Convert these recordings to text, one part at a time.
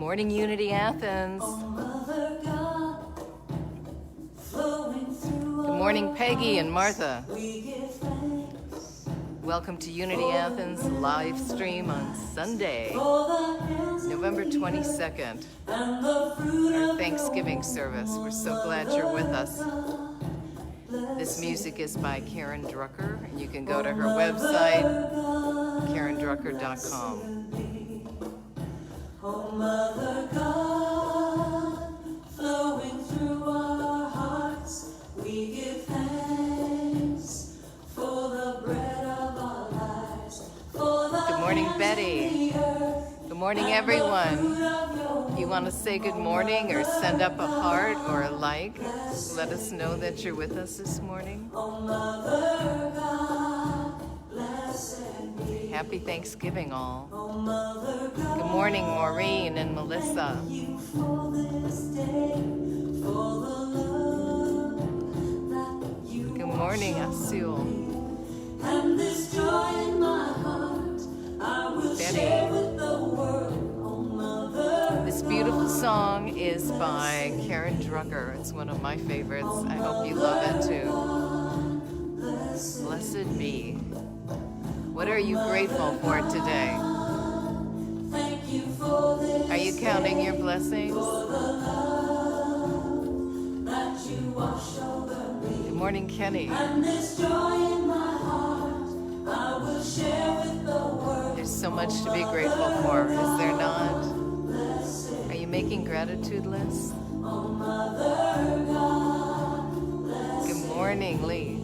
morning, Unity Athens. Good morning, Peggy and Martha. Welcome to Unity Athens live stream on Sunday, November 22nd, our Thanksgiving service. We're so glad you're with us. This music is by Karen Drucker, and you can go to her website, karendrucker.com. Oh, Mother God, flowing through our hearts, we give thanks for the bread of our lives. Good morning, Betty. Good morning, everyone. If you want to say good morning or send up a heart or a like, let us know that you're with us this morning. Oh, Mother God, blessed be. Happy Thanksgiving, all. Oh, Mother God, good morning, Maureen and Melissa. thank you for this day, for the love that you good morning, Asul. And this joy in my heart, I will share with the world. Oh, Mother, this beautiful song is by Karen Drucker. It's one of my favorites. I hope you love it too. Blessed be. What are you grateful for today? thank you for this Are you counting your blessings? for the love that you wash over me. Good morning, Kenny. And this joy in my heart, I will share with the world. There's so much to be grateful for, is there not? Are you making gratitude lists? Oh, Mother God, good morning, Lee.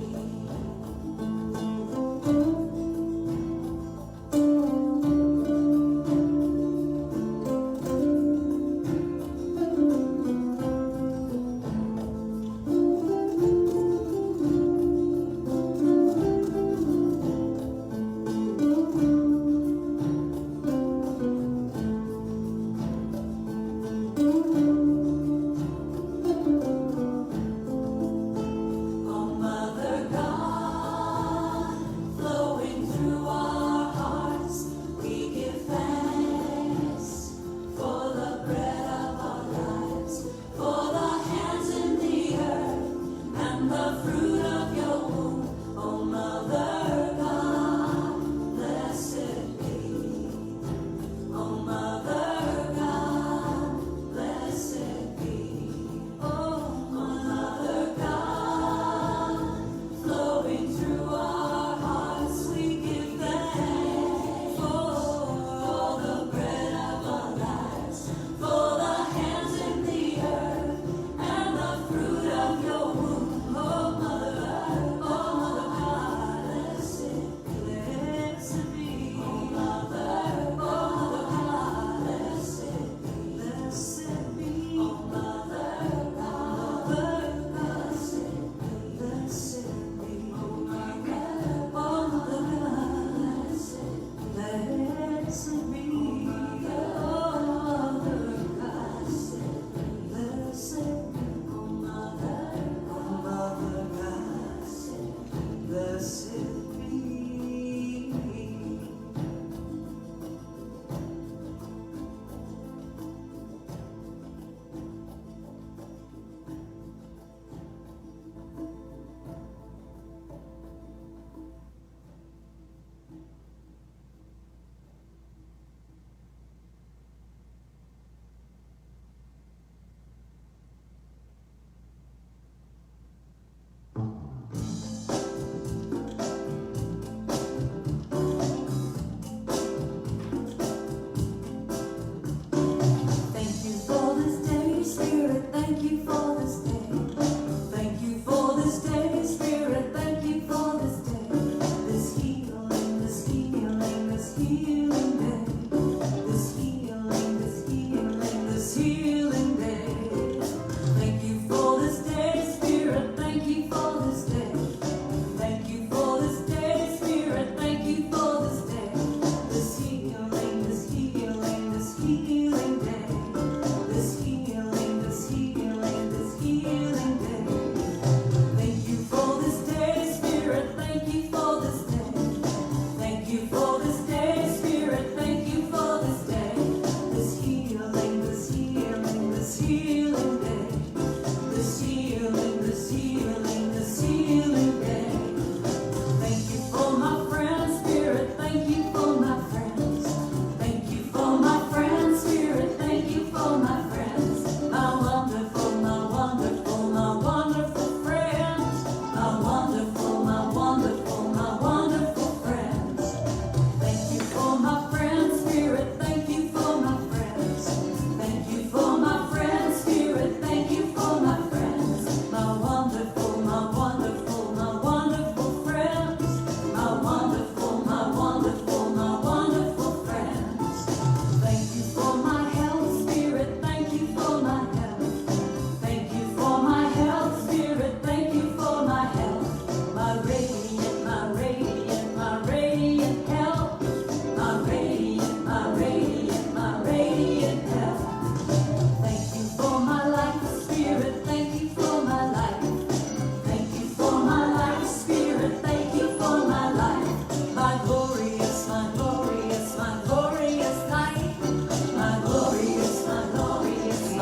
this healing, this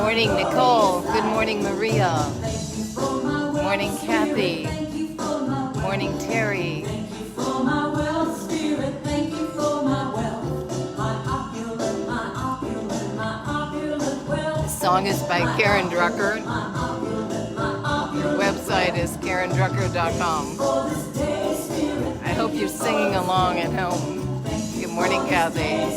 morning, Nicole. Good morning, Maria. Morning, Kathy. Morning, Terry. The song is by Karen Drucker. Your website is karendrucker.com. I hope you're singing along at home. Good morning, Kathy.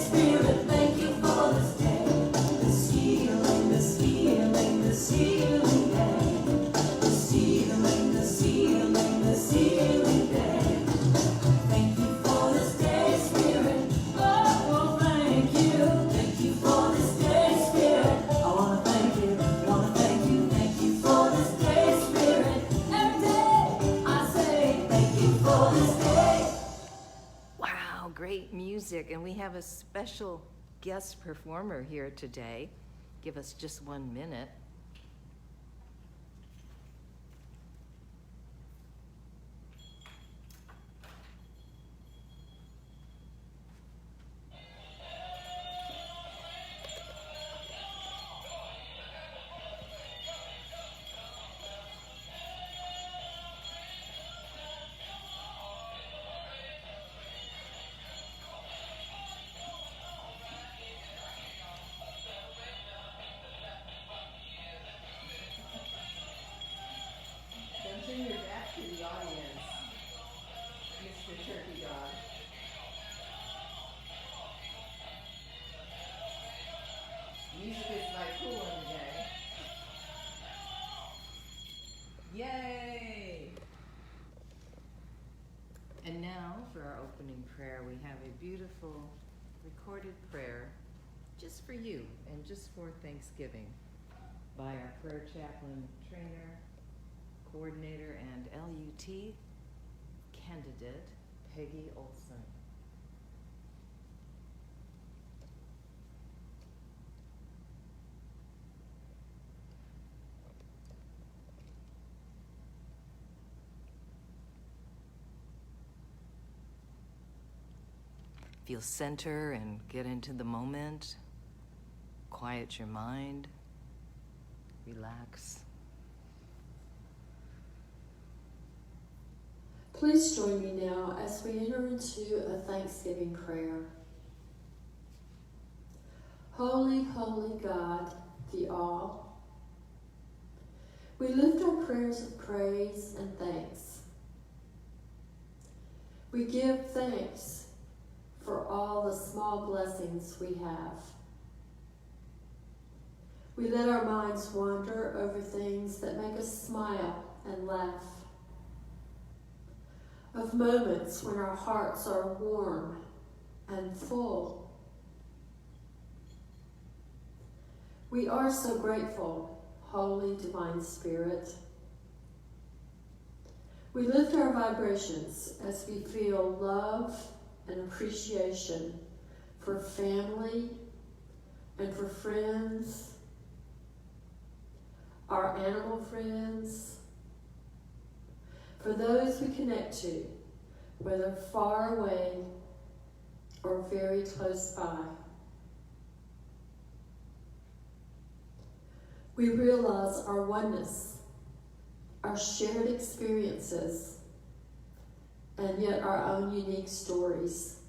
Great music, and we have a special guest performer here today. Give us just 1 minute. Turn your back to the audience, Mr. Turkey Dog. Music is like cool in the day. Yay! And now for our opening prayer, we have a beautiful recorded prayer just for you and just for Thanksgiving by our prayer chaplain trainer, coordinator, and LUT candidate, Peggy Olson. Feel center and get into the moment. Quiet your mind. Relax. Please join me now as we enter into a Thanksgiving prayer. Holy, holy God, the All, we lift our prayers of praise and thanks. We give thanks for all the small blessings we have. We let our minds wander over things that make us smile and laugh, of moments when our hearts are warm and full. We are so grateful, Holy Divine Spirit. We lift our vibrations as we feel love and appreciation for family and for friends, our animal friends, for those we connect to, whether far away or very close by. We realize our oneness, our shared experiences, and yet our own unique stories.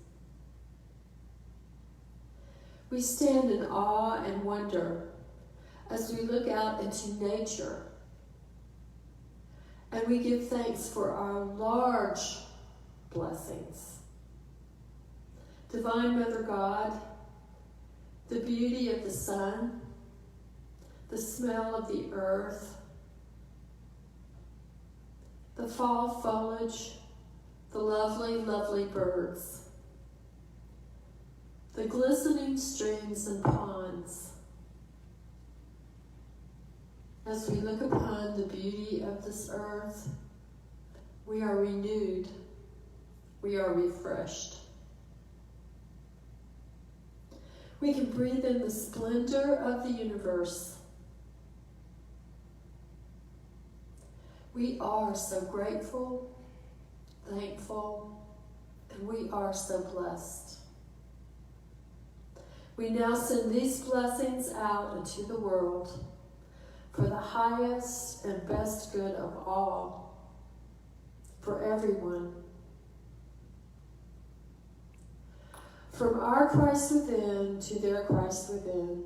We stand in awe and wonder as we look out into nature, and we give thanks for our large blessings. Divine Mother God, the beauty of the sun, the smell of the earth, the fall foliage, the lovely, lovely birds, the glistening streams and ponds. As we look upon the beauty of this earth, we are renewed, we are refreshed. We can breathe in the splendor of the universe. We are so grateful, thankful, and we are so blessed. We now send these blessings out into the world for the highest and best good of all, for everyone. From our Christ within to their Christ within.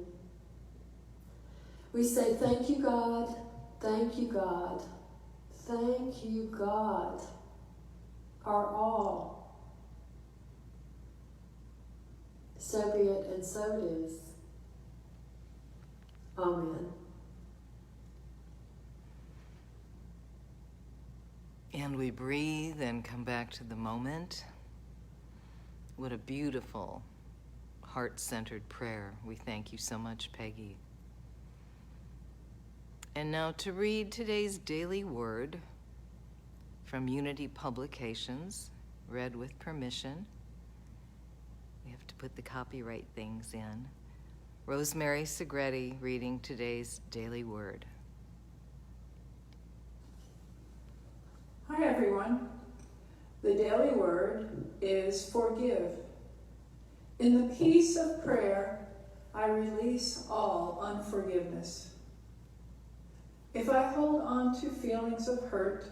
We say, thank you, God, thank you, God, thank you, God, our all. So be it, and so it is. Amen. And we breathe and come back to the moment. What a beautiful, heart-centered prayer. We thank you so much, Peggy. And now to read today's daily word from Unity Publications, read with permission. We have to put the copyright things in. Rosemary Segretti reading today's daily word. Hi everyone. The daily word is forgive. In the peace of prayer, I release all unforgiveness. If I hold on to feelings of hurt,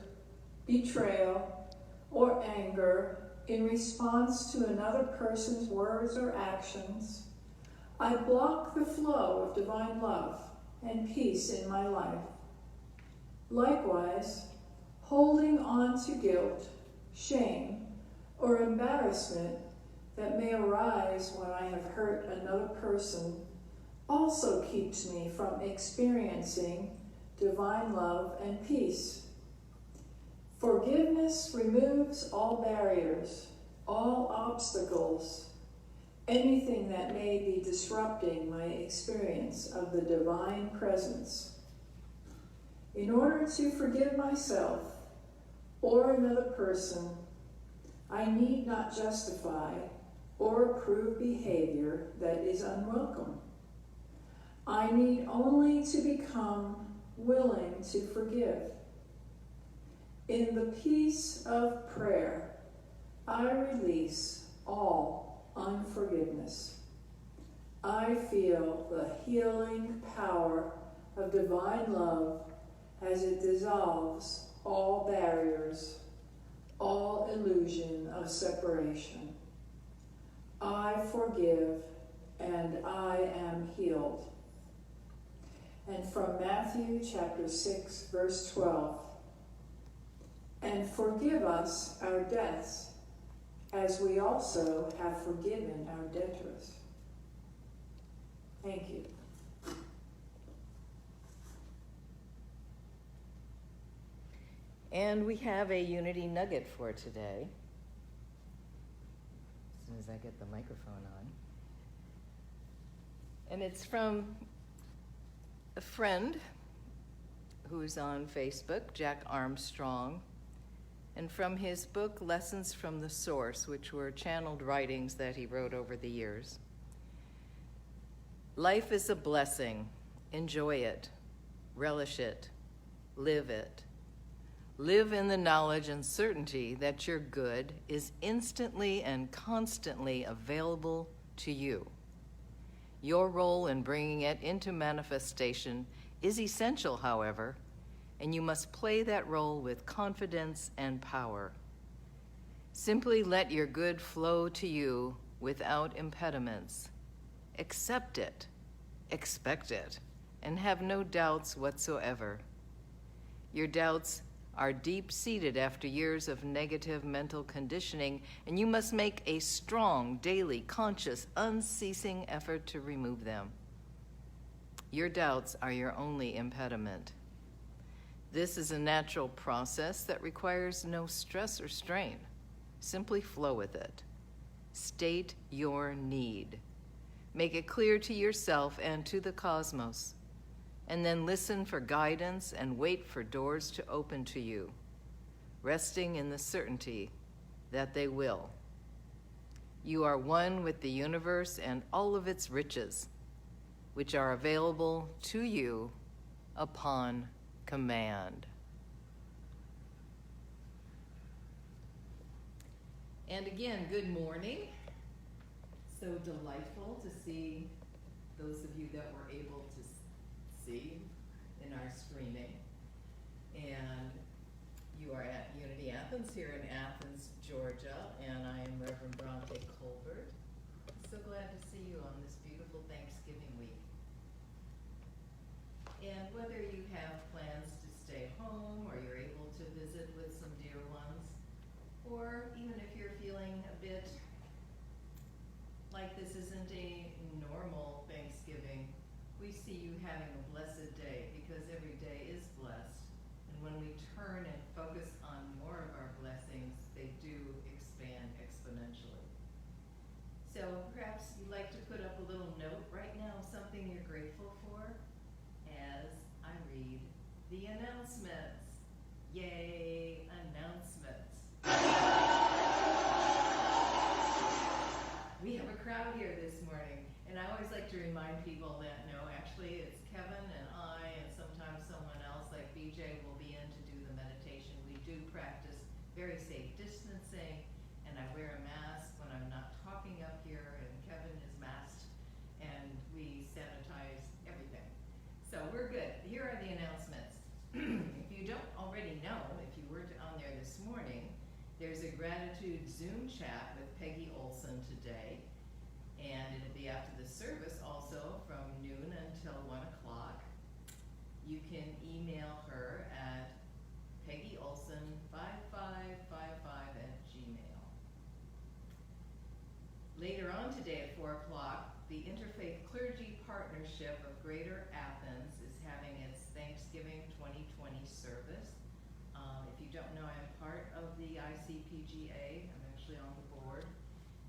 betrayal, or anger in response to another person's words or actions, I block the flow of divine love and peace in my life. Likewise, holding on to guilt, shame, or embarrassment that may arise when I have hurt another person also keeps me from experiencing divine love and peace. Forgiveness removes all barriers, all obstacles, anything that may be disrupting my experience of the divine presence. In order to forgive myself or another person, I need not justify or approve behavior that is unwelcome. I need only to become willing to forgive. In the peace of prayer, I release all unforgiveness. I feel the healing power of divine love as it dissolves all barriers, all illusion of separation. I forgive and I am healed. And from Matthew chapter 6, verse 12. And forgive us our debts, as we also have forgiven our debtors. Thank you. And we have a Unity nugget for today. As soon as I get the microphone on. And it's from a friend who is on Facebook, Jack Armstrong, and from his book, Lessons from the Source, which were channeled writings that he wrote over the years. Life is a blessing. Enjoy it. Relish it. Live it. Live in the knowledge and certainty that your good is instantly and constantly available to you. Your role in bringing it into manifestation is essential, however, and you must play that role with confidence and power. Simply let your good flow to you without impediments. Accept it, expect it, and have no doubts whatsoever. Your doubts are deep-seated after years of negative mental conditioning, and you must make a strong, daily, conscious, unceasing effort to remove them. Your doubts are your only impediment. This is a natural process that requires no stress or strain. Simply flow with it. State your need. Make it clear to yourself and to the cosmos, and then listen for guidance and wait for doors to open to you, resting in the certainty that they will. You are one with the universe and all of its riches, which are available to you upon command. And again, good morning. so delightful to see those of you that were able to see in our streaming. And you are at Unity Athens here in Athens, Georgia, and I am Reverend Bronte Colbert. So glad to see you on this beautiful Thanksgiving week. And whether you have plans to stay home or you're able to visit with some dear ones, or even if you're feeling a bit like this isn't a normal Thanksgiving, we see you having a blessed day because every day is blessed. And when we turn and focus on more of our blessings, they do expand exponentially. So perhaps you'd like to put up a little note right now, something you're grateful for, as I read the announcements. Yay, announcements. We have a crowd here this morning, and I always like to remind people that no, actually it's Kevin and I, and sometimes someone else like BJ will be in to do the meditation. We do practice very safe distancing, and I wear a mask when I'm not talking up here, and Kevin is masked, and we sanitize everything. So we're good. Here are the announcements. If you don't already know, if you weren't on there this morning, there's a gratitude Zoom chat with Peggy Olson today, and it'll be after the service also from noon until 1 o'clock. You can email her at peggyolson5555@gmail. Later on today at 4 o'clock, the Interfaith Clergy Partnership of Greater Athens is having its Thanksgiving 2020 service. If you don't know, I'm part of the ICPGA. I'm actually on the board.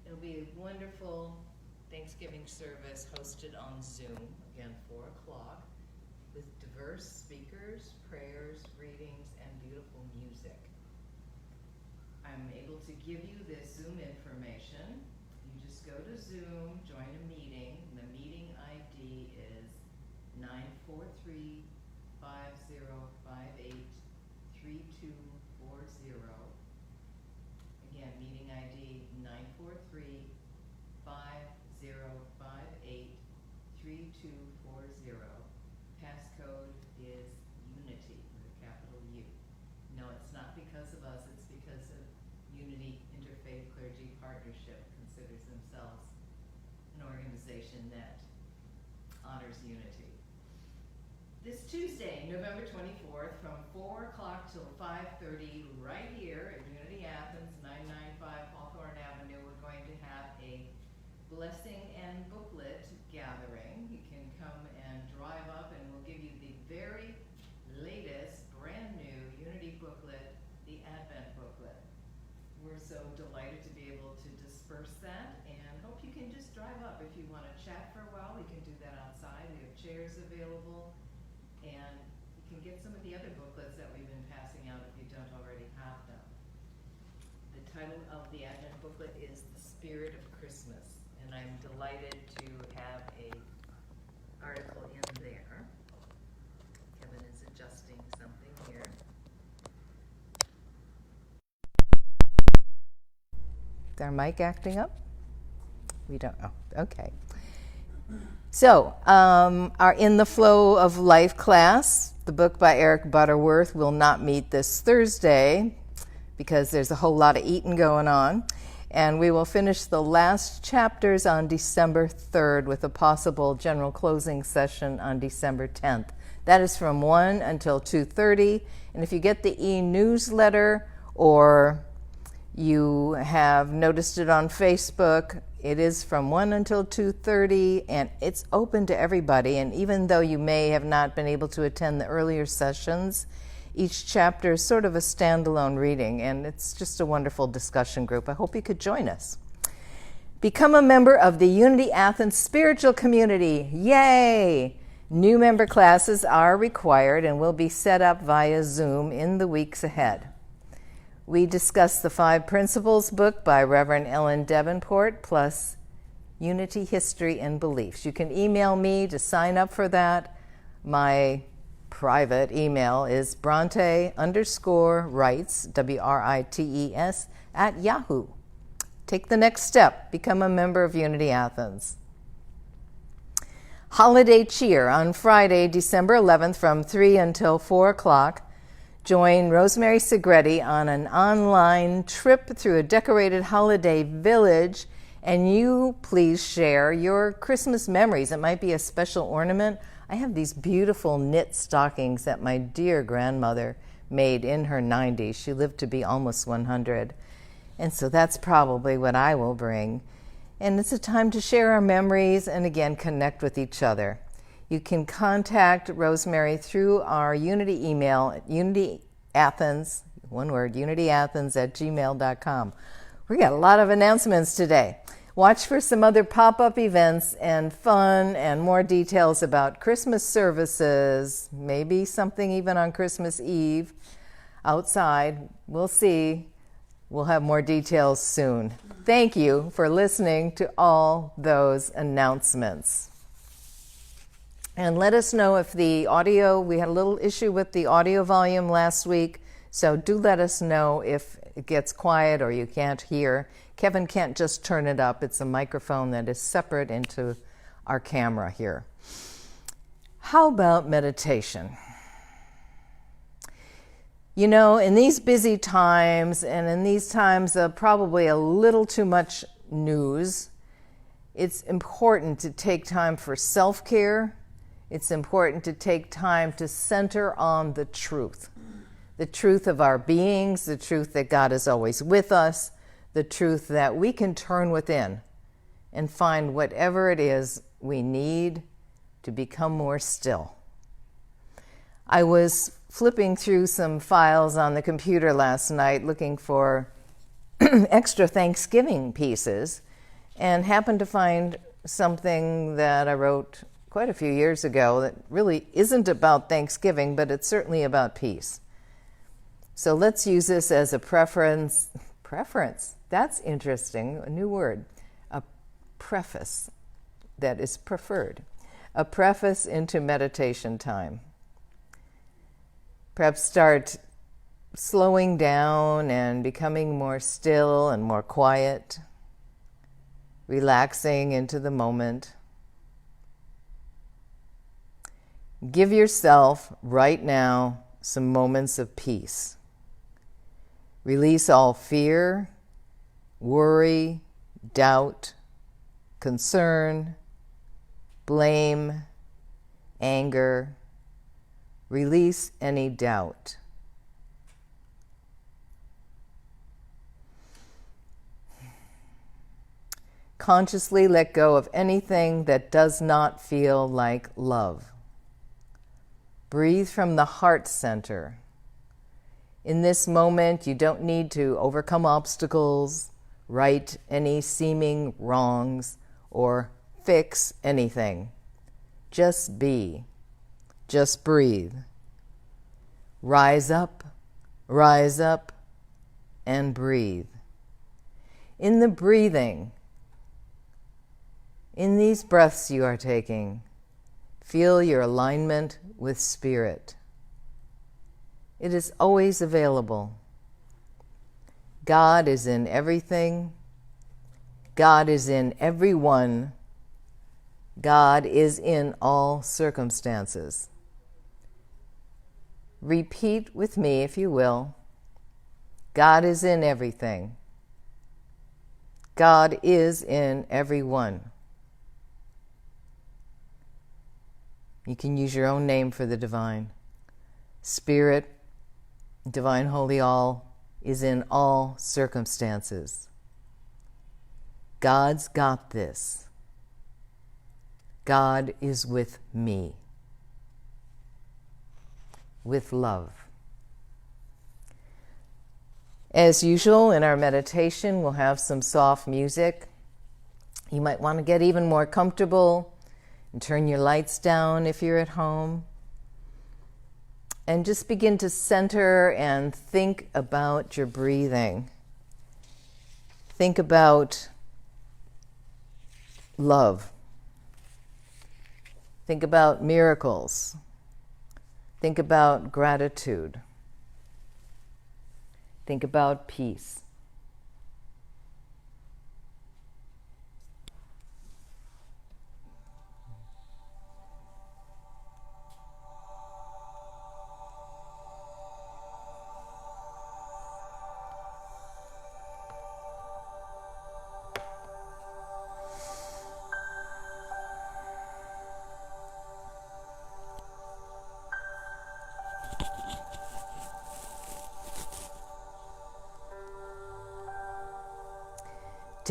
It'll be a wonderful Thanksgiving service hosted on Zoom, again, 4 o'clock, with diverse speakers, prayers, readings, and beautiful music. I'm able to give you this Zoom information. You just go to Zoom, join a meeting. The meeting ID is 943-5058-3240. Again, meeting ID 943-5058-3240. Passcode is Unity with a capital U. No, it's not because of us, it's because of Unity Interfaith Clergy Partnership considers themselves an organization that honors unity. This Tuesday, November 24th, from 4 o'clock till 5:30, right here at Unity Athens, 995 Hawthorne Avenue, we're going to have a blessing and booklet gathering. You can come and drive up and we'll give you the very latest, brand new Unity booklet, the Advent booklet. We're so delighted to be able to disperse that and hope you can just drive up. If you want to chat for a while, we can do that outside. We have chairs available, and you can get some of the other booklets that we've been passing out if you don't already have them. The title of the Advent booklet is The Spirit of Christmas, and I'm delighted to have a article in there. Kevin is adjusting something here. Is our mic acting up? We don't know. Okay. So, our In the Flow of Life class, the book by Eric Butterworth, will not meet this Thursday because there's a whole lot of eating going on. And we will finish the last chapters on December 3rd with a possible general closing session on December 10th. That is from 1 until 2:30. And if you get the e-newsletter or you have noticed it on Facebook, it is from 1 until 2:30, and it's open to everybody. And even though you may have not been able to attend the earlier sessions, each chapter is sort of a standalone reading, and it's just a wonderful discussion group. I hope you could join us. Become a member of the Unity Athens spiritual community. Yay! New member classes are required and will be set up via Zoom in the weeks ahead. We discussed the 5 Principles book by Reverend Ellen Davenport, plus Unity History and Beliefs. You can email me to sign up for that. My private email is Bronte_Writes, WRITES, @Yahoo. Take the next step. Become a member of Unity Athens. Holiday cheer on Friday, December 11th from 3 until 4 o'clock. Join Rosemary Segretti on an online trip through a decorated holiday village, and you please share your Christmas memories. It might be a special ornament. I have these beautiful knit stockings that my dear grandmother made in her 90s. She lived to be almost 100. And so that's probably what I will bring. And it's a time to share our memories and, again, connect with each other. You can contact Rosemary through our Unity email at unityAthens, one word, unityAthens@gmail.com. We got a lot of announcements today. Watch for some other pop-up events and fun and more details about Christmas services, maybe something even on Christmas Eve outside. We'll see. We'll have more details soon. Thank you for listening to all those announcements. And let us know if the audio, we had a little issue with the audio volume last week, so do let us know if it gets quiet or you can't hear. Kevin can't just turn it up. It's a microphone that is separate into our camera here. How about meditation? You know, in these busy times and in these times of probably a little too much news, it's important to take time for self-care. It's important to take time to center on the truth of our beings, the truth that God is always with us, the truth that we can turn within and find whatever it is we need to become more still. I was flipping through some files on the computer last night looking for extra Thanksgiving pieces and happened to find something that I wrote quite a few years ago that really isn't about Thanksgiving, but it's certainly about peace. So let's use this as a preference. Preference, that's interesting, a new word. A preface that is preferred. A preface into meditation time. Perhaps start slowing down and becoming more still and more quiet, relaxing into the moment. Give yourself right now some moments of peace. Release all fear, worry, doubt, concern, blame, anger. Release any doubt. Consciously let go of anything that does not feel like love. Breathe from the heart center. In this moment, you don't need to overcome obstacles, right any seeming wrongs, or fix anything. Just be. Just breathe. Rise up, and breathe. In the breathing, in these breaths you are taking, feel your alignment with Spirit. It is always available. God is in everything. God is in everyone. God is in all circumstances. Repeat with me, if you will. God is in everything. God is in everyone. You can use your own name for the divine. Spirit, divine holy all, is in all circumstances. God's got this. God is with me. With love. As usual, in our meditation, we'll have some soft music. You might want to get even more comfortable and turn your lights down if you're at home. And just begin to center and think about your breathing. Think about love. Think about miracles. Think about gratitude. Think about peace.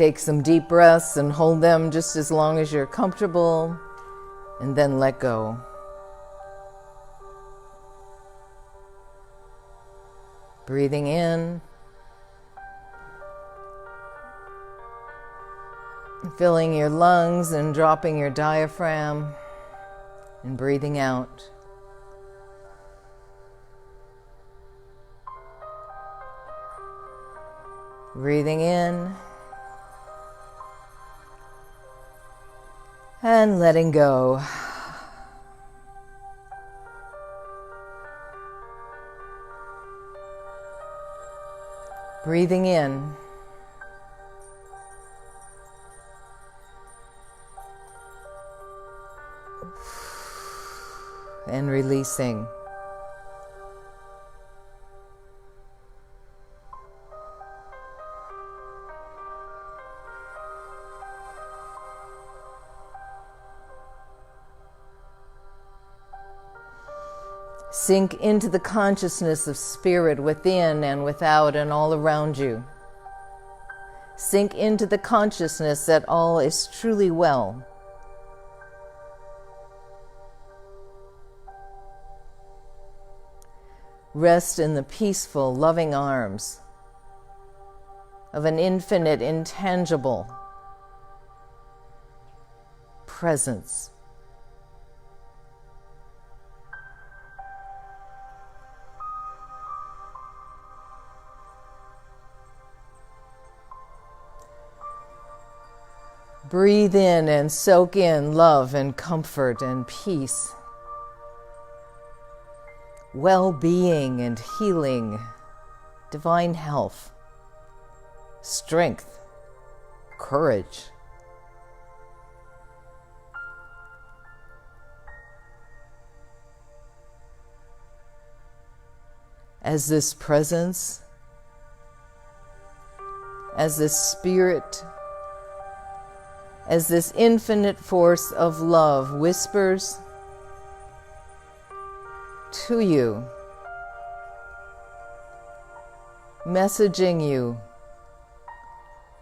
Take some deep breaths and hold them just as long as you're comfortable, and then let go. Breathing in, filling your lungs and dropping your diaphragm, and breathing out. Breathing in and letting go. Breathing in and releasing. Sink into the consciousness of spirit within and without and all around you. Sink into the consciousness that all is truly well. Rest in the peaceful, loving arms of an infinite, intangible presence. Breathe in and soak in love and comfort and peace, well-being and healing, divine health, strength, courage. As this presence, as this spirit, as this infinite force of love whispers to you, messaging you,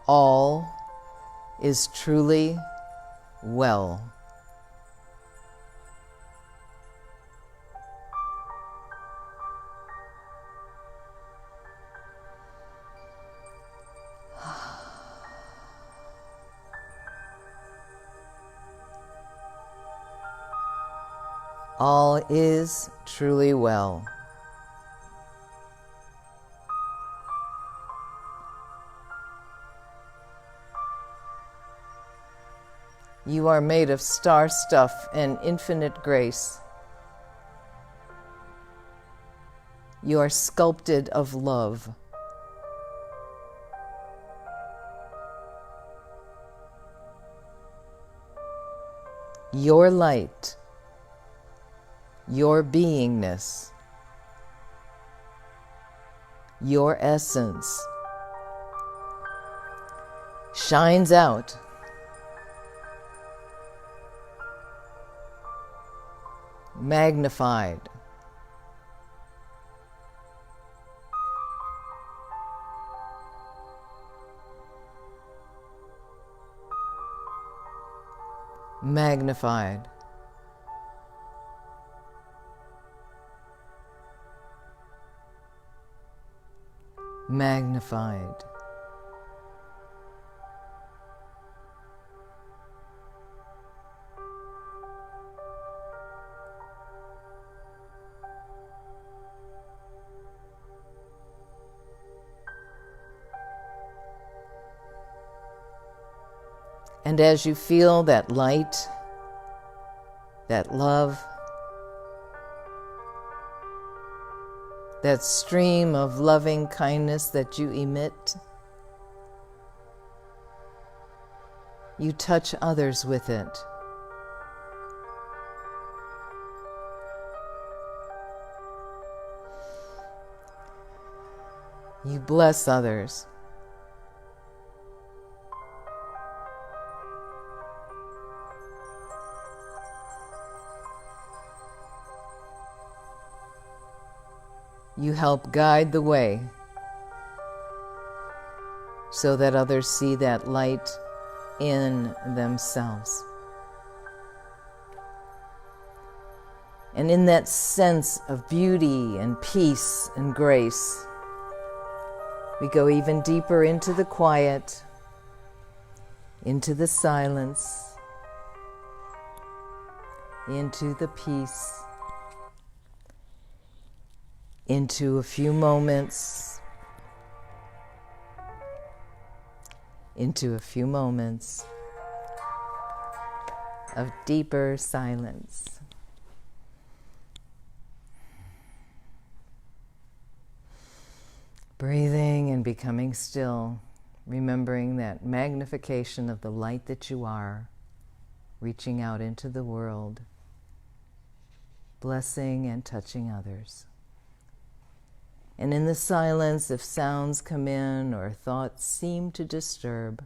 all is truly well. All is truly well. You are made of star stuff and infinite grace. You are sculpted of love. Your light, your beingness, your essence shines out magnified, magnified, magnified. And as you feel that light, that love, that stream of loving kindness that you emit, you touch others with it. You bless others. You help guide the way. so that others see that light in themselves. And in that sense of beauty and peace and grace, we go even deeper into the quiet, into the silence, into the peace, into a few moments, of deeper silence. Breathing and becoming still, remembering that magnification of the light that you are, reaching out into the world, blessing and touching others. And in the silence, if sounds come in or thoughts seem to disturb,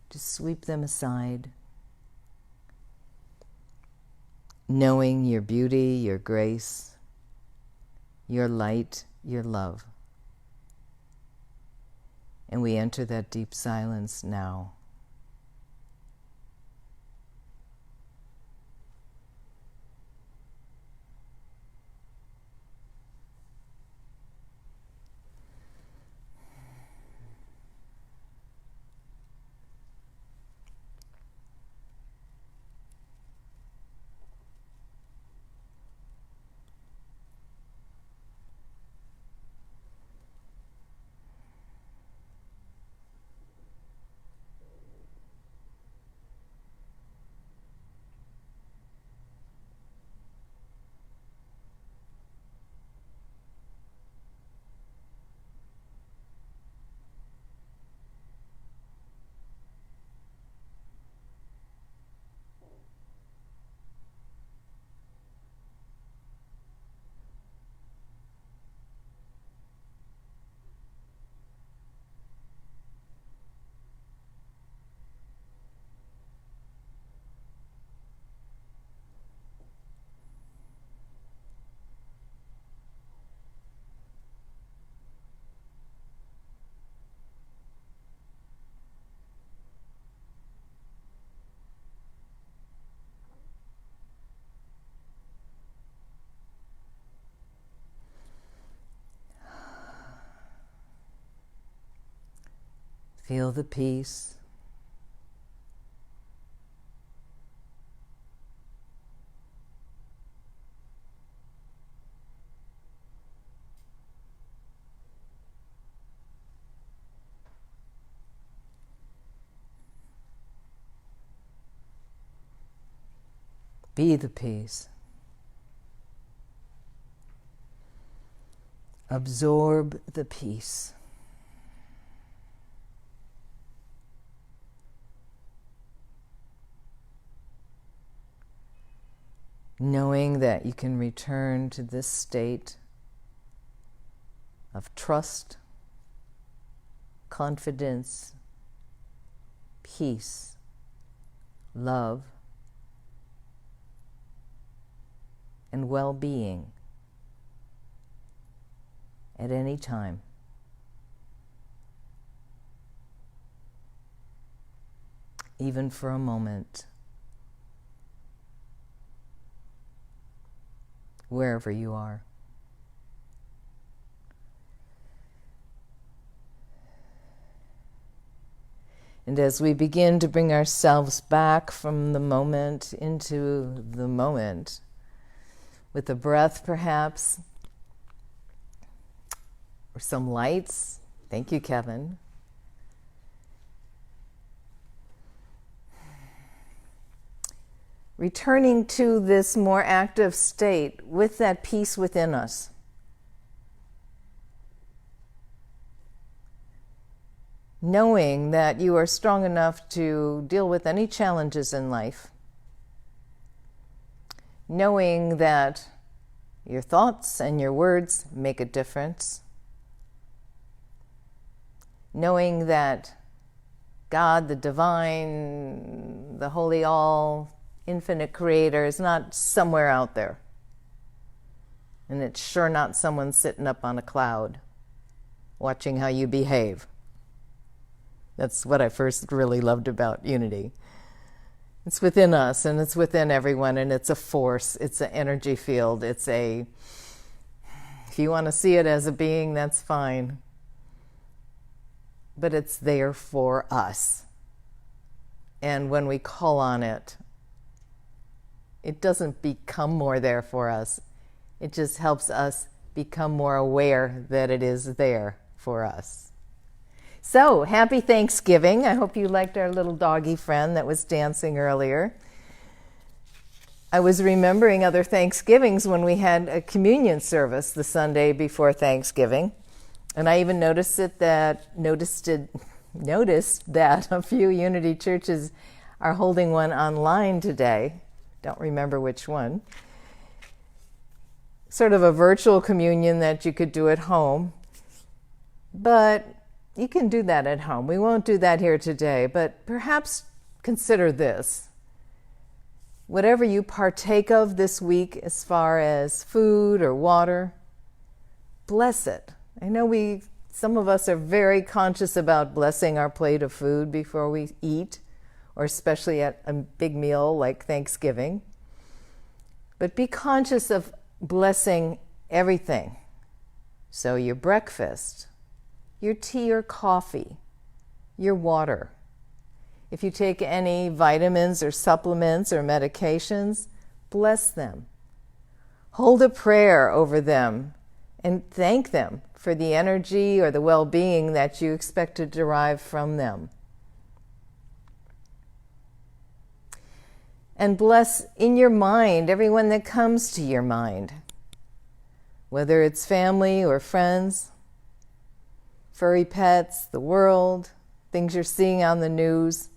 just sweep them aside, knowing your beauty, your grace, your light, your love. And we enter that deep silence now. Feel the peace. Be the peace. Absorb the peace. Knowing that you can return to this state of trust, confidence, peace, love, and well-being at any time. Even for a moment. Wherever you are. And as we begin to bring ourselves back from the moment into the moment, with a breath perhaps, or some lights. Thank you, Kevin. Returning to this more active state with that peace within us. Knowing that you are strong enough to deal with any challenges in life. Knowing that your thoughts and your words make a difference. Knowing that God, the divine, the holy all, infinite creator is not somewhere out there. And it's sure not someone sitting up on a cloud watching how you behave. That's what I first really loved about unity. It's within us, and it's within everyone, and it's a force. It's an energy field. If you want to see it as a being, that's fine. But it's there for us. And when we call on it, it doesn't become more there for us. It just helps us become more aware that it is there for us. So, happy Thanksgiving. I hope you liked our little doggy friend that was dancing earlier. I was remembering other Thanksgivings when we had a communion service the Sunday before Thanksgiving. And I even noticed that a few Unity churches are holding one online today. Don't remember which one. Sort of a virtual communion that you could do at home. But you can do that at home. We won't do that here today, but perhaps consider this. Whatever you partake of this week as far as food or water, bless it. I know some of us are very conscious about blessing our plate of food before we eat, or especially at a big meal like Thanksgiving. But be conscious of blessing everything. So your breakfast, your tea or coffee, your water. If you take any vitamins or supplements or medications, bless them. Hold a prayer over them and thank them for the energy or the well-being that you expect to derive from them. And bless in your mind everyone that comes to your mind, whether it's family or friends, furry pets, the world, things you're seeing on the news.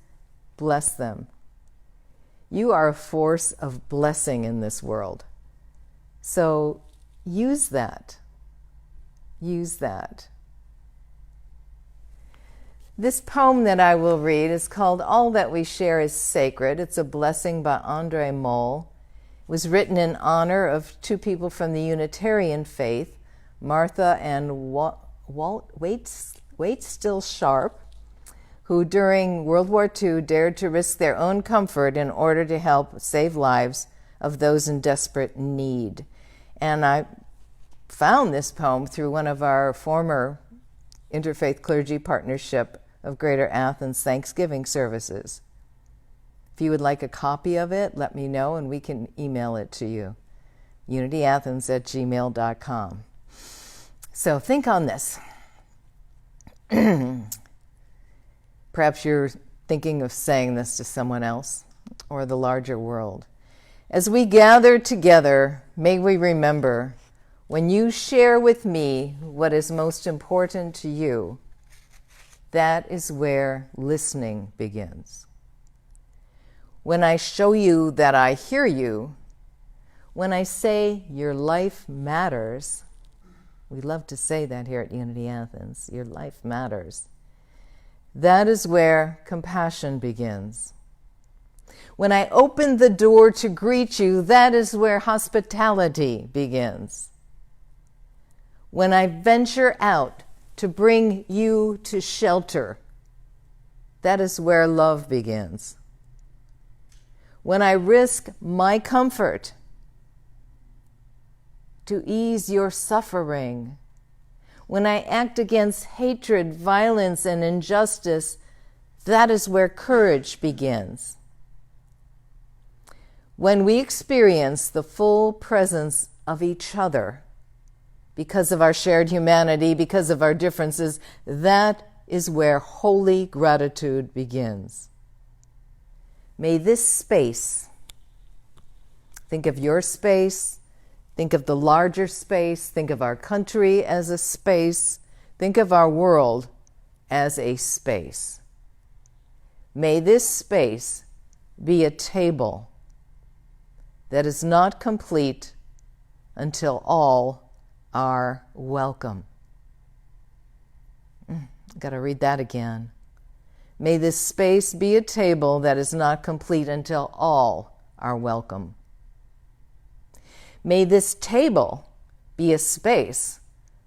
Bless them. You are a force of blessing in this world. So use that. Use that. This poem that I will read is called All That We Share is Sacred. It's a blessing by Andre Moll. It was written in honor of two people from the Unitarian faith, Martha and Wait Still Sharp, who during World War II dared to risk their own comfort in order to help save lives of those in desperate need. And I found this poem through one of our former Interfaith Clergy Partnership of Greater Athens Thanksgiving services. If you would like a copy of it, let me know and we can email it to you. unityAthens@gmail.com. So think on this. Perhaps you're thinking of saying this to someone else or the larger world. As we gather together, may we remember, when you share with me what is most important to you, that is where listening begins. When I show you that I hear you, when I say your life matters, we love to say that here at Unity Athens, your life matters. That is where compassion begins. When I open the door to greet you, that is where hospitality begins. When I venture out to bring you to shelter, that is where love begins. When I risk my comfort to ease your suffering, when I act against hatred, violence, and injustice, that is where courage begins. When we experience the full presence of each other, because of our shared humanity, because of our differences, that is where holy gratitude begins. May this space, think of your space, think of the larger space, think of our country as a space, think of our world as a space. May this space be a table that is not complete until all are welcome. Got to read that again. May this space be a table that is not complete until all are welcome. May this table be a space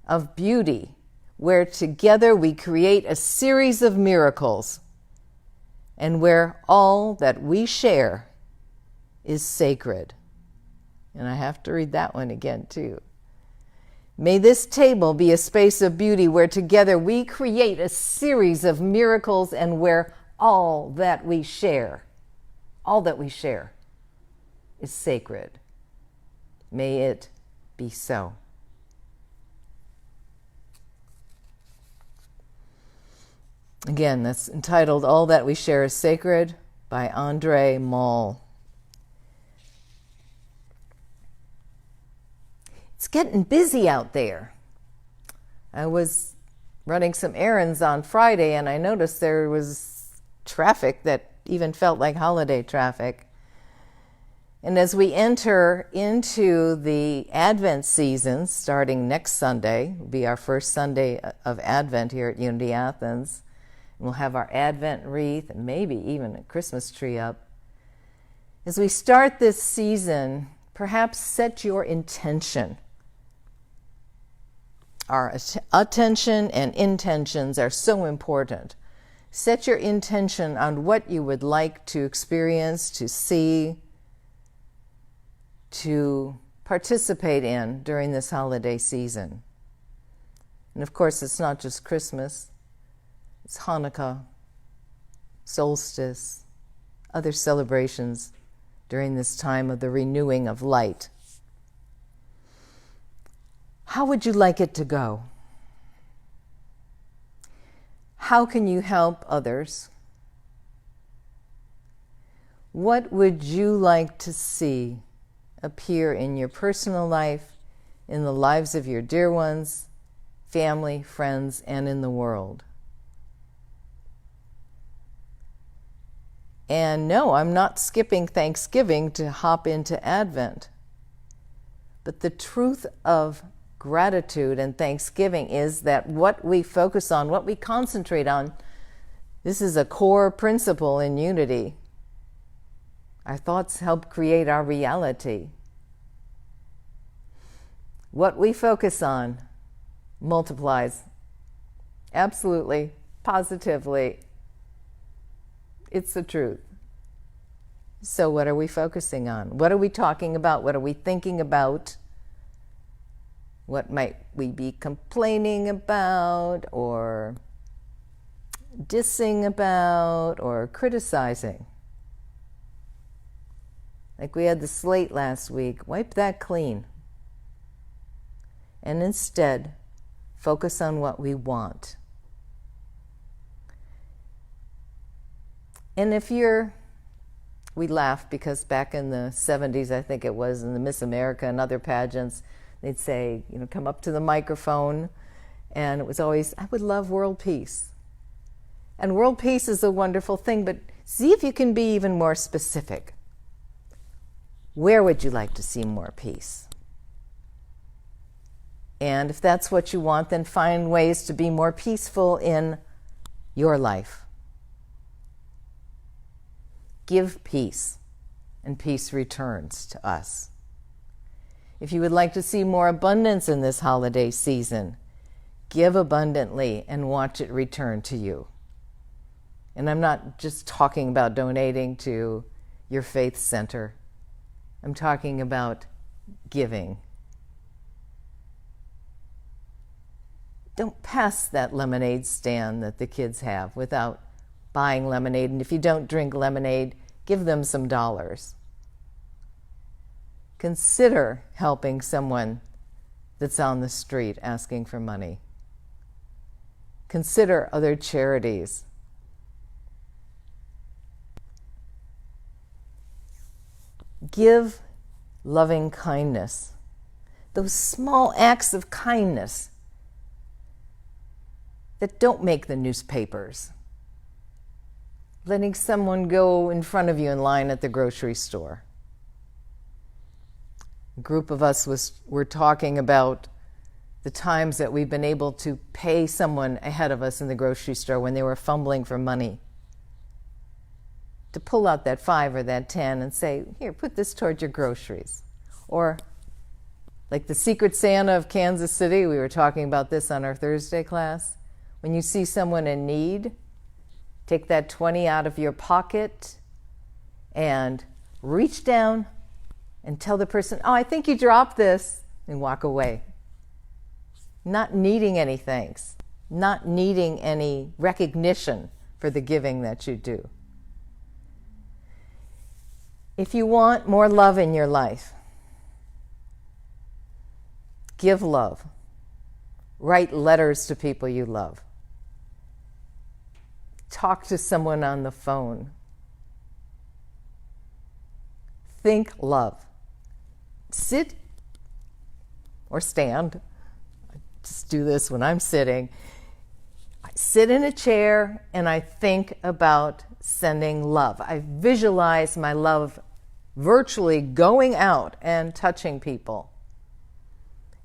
of beauty where together we create a series of miracles, and where all that we share is sacred. And I have to read that one again too. May this table be a space of beauty where together we create a series of miracles, and where all that we share is sacred. May it be so. Again, that's entitled All That We Share is Sacred by Andre Moll. It's getting busy out there. I was running some errands on Friday, and I noticed there was traffic that even felt like holiday traffic. And as we enter into the Advent season, starting next Sunday, will be our first Sunday of Advent here at Unity Athens. We'll have our Advent wreath and maybe even a Christmas tree up. As we start this season, perhaps set your intention. Our attention and intentions are so important. Set your intention on what you would like to experience, to see, to participate in during this holiday season. And of course, it's not just Christmas. It's Hanukkah, solstice, other celebrations during this time of the renewing of light. How would you like it to go? How can you help others? What would you like to see appear in your personal life, in the lives of your dear ones, family, friends, and in the world? And no, I'm not skipping Thanksgiving to hop into Advent. But the truth of gratitude and thanksgiving is that what we focus on, what we concentrate on, this is a core principle in unity. Our thoughts help create our reality. What we focus on multiplies. Absolutely, positively. It's the truth. So what are we focusing on? What are we talking about? What are we thinking about? What might we be complaining about, or dissing about, or criticizing? Like we had the slate last week. Wipe that clean. And instead, focus on what we want. And if we laugh because back in the 70s, I think it was, in the Miss America and other pageants, they'd say, come up to the microphone, and it was always, I would love world peace. And world peace is a wonderful thing, but see if you can be even more specific. Where would you like to see more peace? And if that's what you want, then find ways to be more peaceful in your life. Give peace, and peace returns to us. If you would like to see more abundance in this holiday season, give abundantly and watch it return to you. And I'm not just talking about donating to your faith center. I'm talking about giving. Don't pass that lemonade stand that the kids have without buying lemonade. And if you don't drink lemonade, give them some dollars. Consider helping someone that's on the street asking for money. Consider other charities. Give loving kindness. Those small acts of kindness that don't make the newspapers. Letting someone go in front of you in line at the grocery store. A group of us were talking about the times that we've been able to pay someone ahead of us in the grocery store when they were fumbling for money. To pull out that $5 or that $10 and say, here, put this towards your groceries. Or Like the Secret Santa of Kansas City, we were talking about this on our Thursday class. When you see someone in need, take that 20 out of your pocket and reach down and tell the person, oh, I think you dropped this, and walk away. Not needing any thanks, not needing any recognition for the giving that you do. If you want more love in your life, give love. Write letters to people you love. Talk to someone on the phone. Think love. Sit or stand. I just do this when I'm sitting. I sit in a chair and I think about sending love. I visualize my love virtually going out and touching people.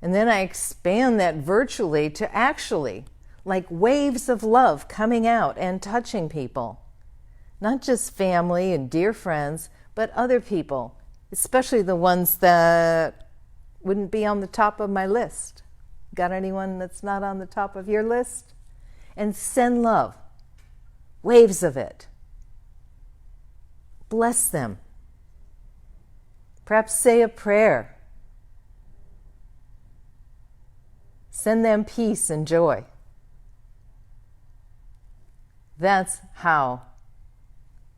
And then I expand that virtually to actually, like waves of love coming out and touching people. Not just family and dear friends, but other people, especially the ones that wouldn't be on the top of my list. Got anyone that's not on the top of your list? And send love, waves of it. Bless them. Perhaps say a prayer. Send them peace and joy. That's how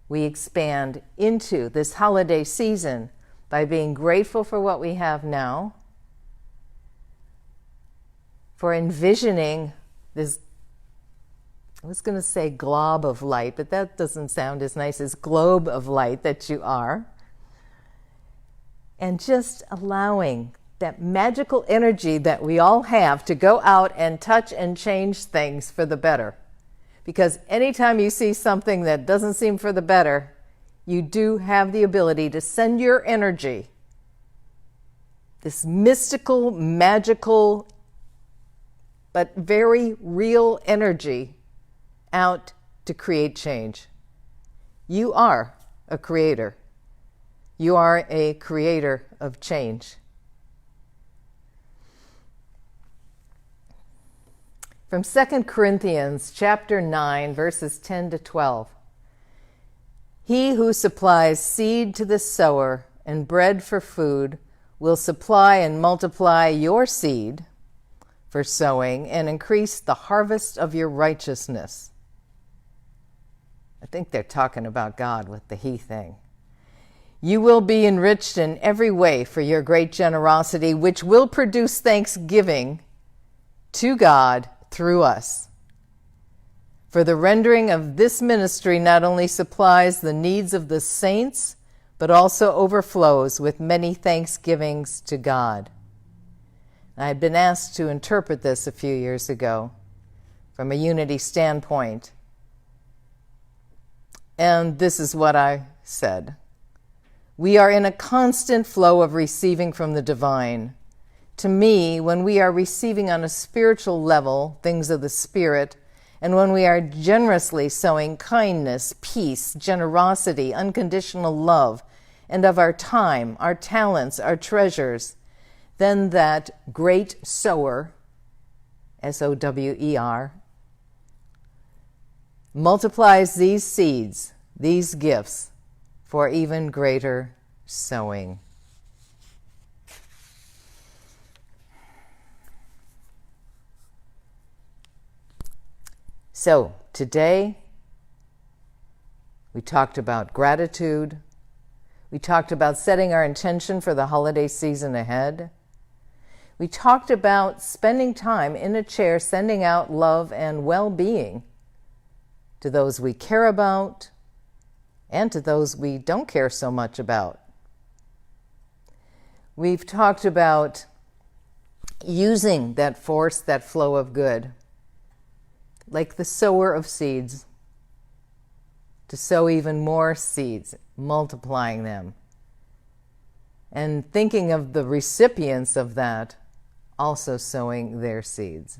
we expand into this holiday season, by being grateful for what we have now, for envisioning this, I was going to say glob of light, but that doesn't sound as nice as globe of light that you are, and just allowing that magical energy that we all have to go out and touch and change things for the better. Because anytime you see something that doesn't seem for the better, you do have the ability to send your energy, this mystical, magical, but very real energy, out to create change. You are a creator. You are a creator of change. From 2 Corinthians chapter 9, verses 10 to 12. He who supplies seed to the sower and bread for food will supply and multiply your seed for sowing and increase the harvest of your righteousness. I think they're talking about God with the he thing. You will be enriched in every way for your great generosity, which will produce thanksgiving to God through us. For the rendering of this ministry not only supplies the needs of the saints, but also overflows with many thanksgivings to God. I had been asked to interpret this a few years ago from a unity standpoint. And this is what I said. We are in a constant flow of receiving from the divine. To me, when we are receiving on a spiritual level things of the Spirit, and when we are generously sowing kindness, peace, generosity, unconditional love, and of our time, our talents, our treasures, then that great sower, S-O-W-E-R, multiplies these seeds, these gifts, for even greater sowing. So, today, we talked about gratitude. We talked about setting our intention for the holiday season ahead. We talked about spending time in a chair, sending out love and well-being to those we care about and to those we don't care so much about. We've talked about using that force, that flow of good, like the sower of seeds, to sow even more seeds, multiplying them, and thinking of the recipients of that also sowing their seeds.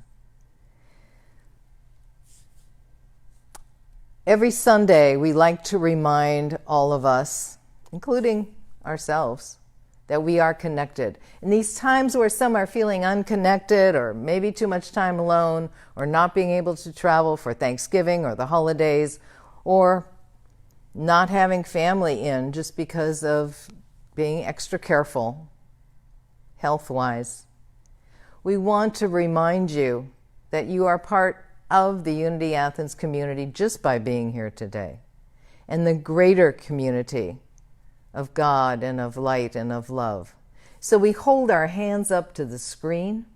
Every Sunday, we like to remind all of us, including ourselves, that we are connected. In these times where some are feeling unconnected or maybe too much time alone or not being able to travel for Thanksgiving or the holidays or not having family in just because of being extra careful health-wise, we want to remind you that you are part of the Unity Athens community just by being here today, and the greater community of God and of light and of love. So we hold our hands up to the screen.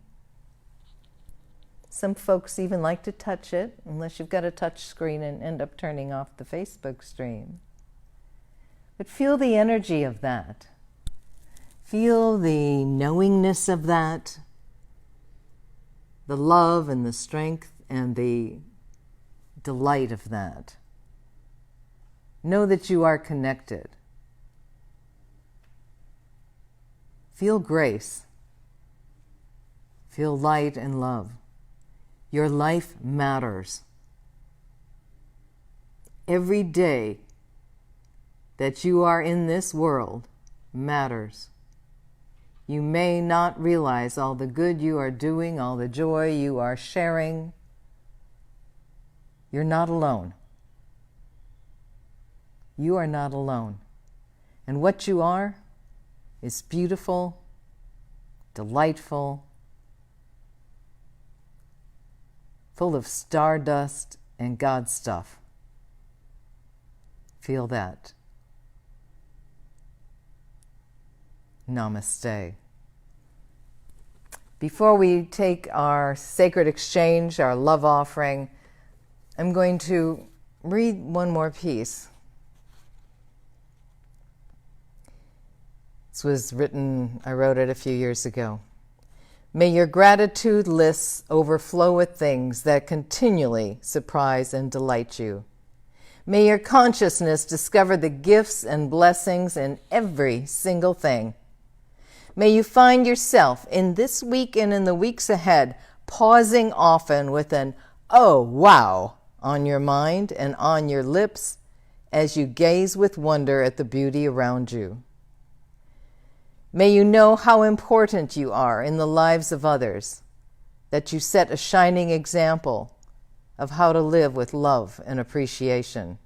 Some folks even like to touch it, unless you've got a touch screen and end up turning off the Facebook stream. But feel the energy of that. Feel the knowingness of that, the love and the strength and the delight of that. Know that you are connected. Feel grace. Feel light and love. Your life matters. Every day that you are in this world matters. You may not realize all the good you are doing, all the joy you are sharing. You're not alone. You are not alone. And what you are is beautiful, delightful, full of stardust and God stuff. Feel that. Namaste. Before we take our sacred exchange, our love offering, I'm going to read one more piece. This was written, I wrote it a few years ago. May your gratitude lists overflow with things that continually surprise and delight you. May your consciousness discover the gifts and blessings in every single thing. May you find yourself in this week and in the weeks ahead pausing often with an "oh, wow" on your mind and on your lips as you gaze with wonder at the beauty around you. May you know how important you are in the lives of others, that you set a shining example of how to live with love and appreciation.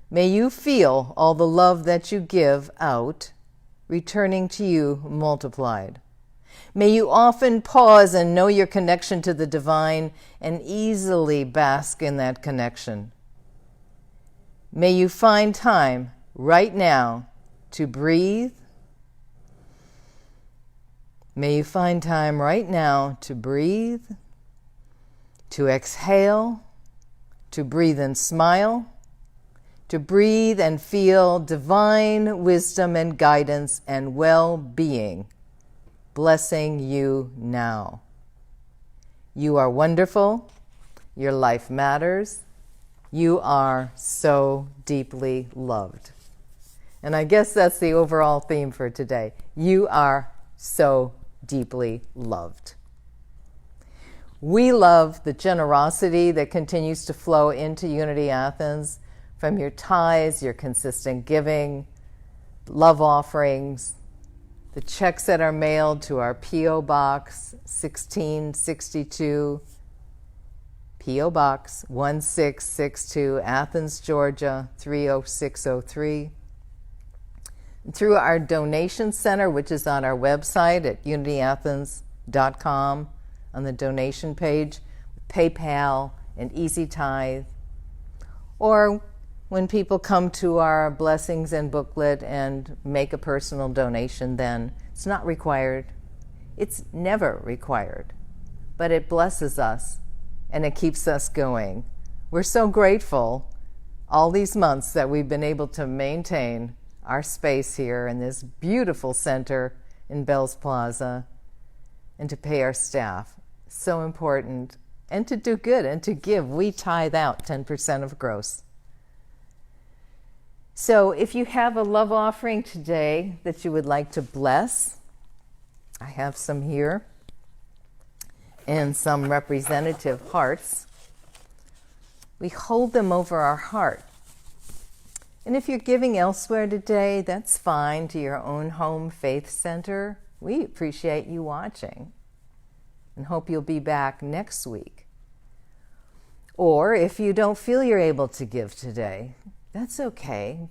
May you feel all the love that you give out, returning to you multiplied. May you often pause and know your connection to the divine and easily bask in that connection. May you find time right now to breathe. May you find time right now to breathe, to exhale, to breathe and smile, to breathe and feel divine wisdom and guidance and well-being blessing you now. You are wonderful. Your life matters. You are so deeply loved. And I guess that's the overall theme for today. You are so deeply loved. We love the generosity that continues to flow into Unity Athens from your tithes, your consistent giving, love offerings, the checks that are mailed to our P.O. Box 1662, P.O. Box 1662, Athens, Georgia 30603. Through our donation center, which is on our website at unityAthens.com on the donation page, PayPal and Easy Tithe, or when people come to our blessings and booklet and make a personal donation, then it's not required. It's never required, but it blesses us and it keeps us going. We're so grateful all these months that we've been able to maintain our space here in this beautiful center in Bell's Plaza and to pay our staff. So important. And to do good and to give. We tithe out 10% of gross. So if you have a love offering today that you would like to bless, I have some here and some representative hearts. We hold them over our heart And if you're giving elsewhere today, that's fine, to your own home faith center. We appreciate you watching and hope you'll be back next week. Or if you don't feel you're able to give today, that's okay.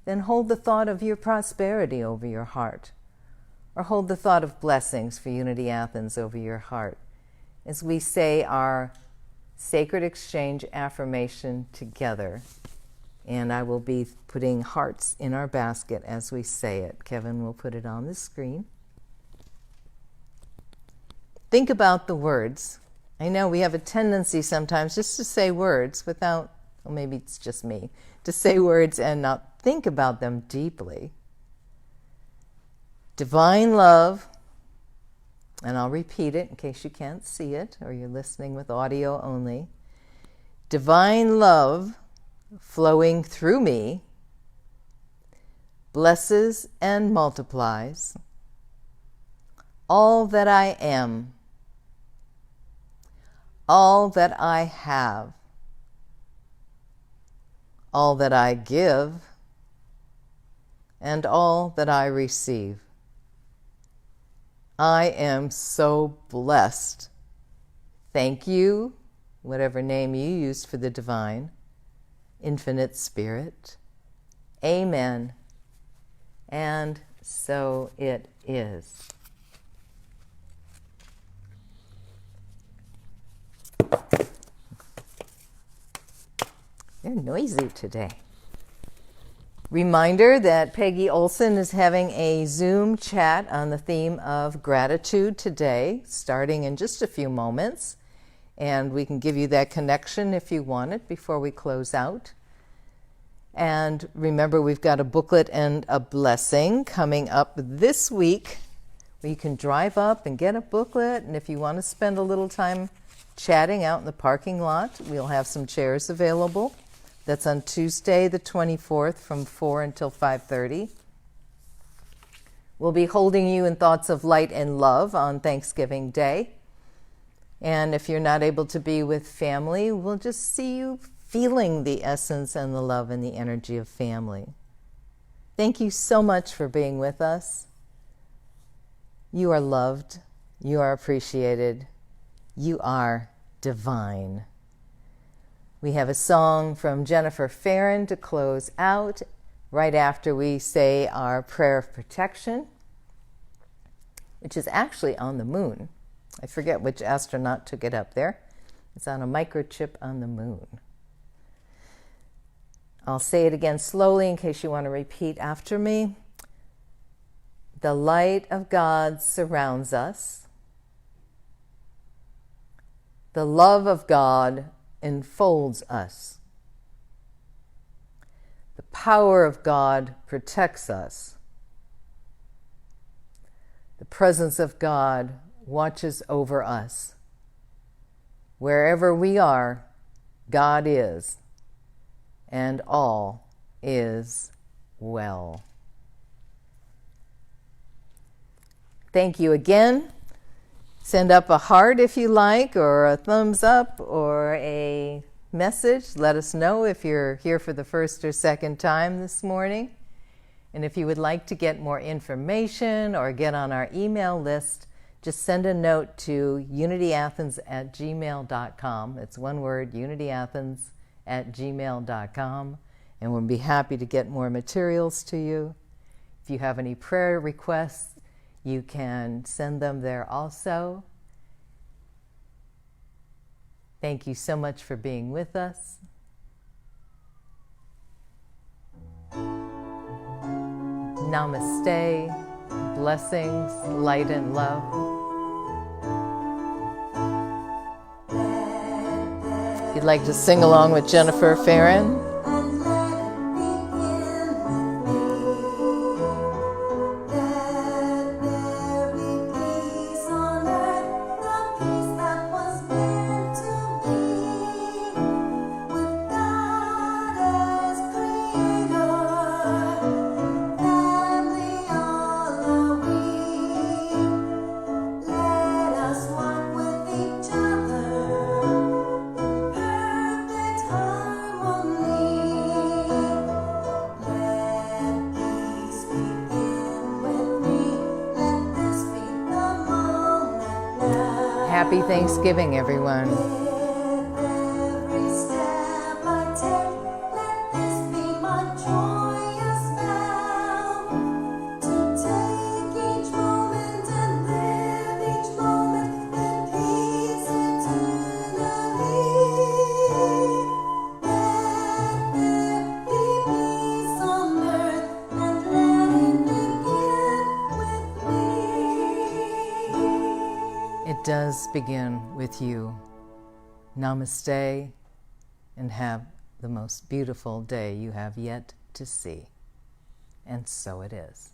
Then hold the thought of your prosperity over your heart, or hold the thought of blessings for Unity Athens over your heart as we say our sacred exchange affirmation together. And I will be putting hearts in our basket as we say it. Kevin will put it on the screen. Think about the words. I know we have a tendency sometimes just to say words without, well, maybe it's just me, to say words and not think about them deeply. Divine love, and I'll repeat it in case you can't see it or you're listening with audio only. Divine love flowing through me blesses and multiplies all that I am, all that I have, all that I give, and all that I receive. I am so blessed. Thank you, whatever name you use for the divine, infinite spirit. Amen. And so it is. They're noisy today. Reminder that Peggy Olson is having a Zoom chat on the theme of gratitude today, starting in just a few moments. And we can give you that connection if you want it before we close out. And remember, we've got a booklet and a blessing coming up this week where you can drive up and get a booklet. And if you want to spend a little time chatting out in the parking lot, we'll have some chairs available. That's on Tuesday, the 24th, from 4 until 5:30. We'll be holding you in thoughts of light and love on Thanksgiving Day. And if you're not able to be with family, we'll just see you feeling the essence and the love and the energy of family. Thank you so much for being with us. You are loved. You are appreciated. You are divine. We have a song from Jennifer Farron to close out right after we say our prayer of protection, which is actually on the moon. I forget which astronaut took it up there. It's on a microchip on the moon. I'll say it again slowly in case you want to repeat after me. The light of God surrounds us. The love of God enfolds us. The power of God protects us. The presence of God watches over us. Wherever we are, God is, and all is well. Thank you again. Send up a heart if you like, or a thumbs up, or a message. Let us know if you're here for the first or second time this morning. And if you would like to get more information or get on our email list, just send a note to unityAthens@gmail.com. It's one word, unityAthens@gmail.com. And we'll be happy to get more materials to you. If you have any prayer requests, you can send them there also. Thank you so much for being with us. Namaste, blessings, light and love. If you'd like to sing along with Jennifer Farron, Happy Thanksgiving, everyone. Every step I take, let this be my joyous vow. To take each moment and live each moment in peace eternally. Let there be peace on earth and let it begin with me. It does begin with you. Namaste, and have the most beautiful day you have yet to see. And so it is.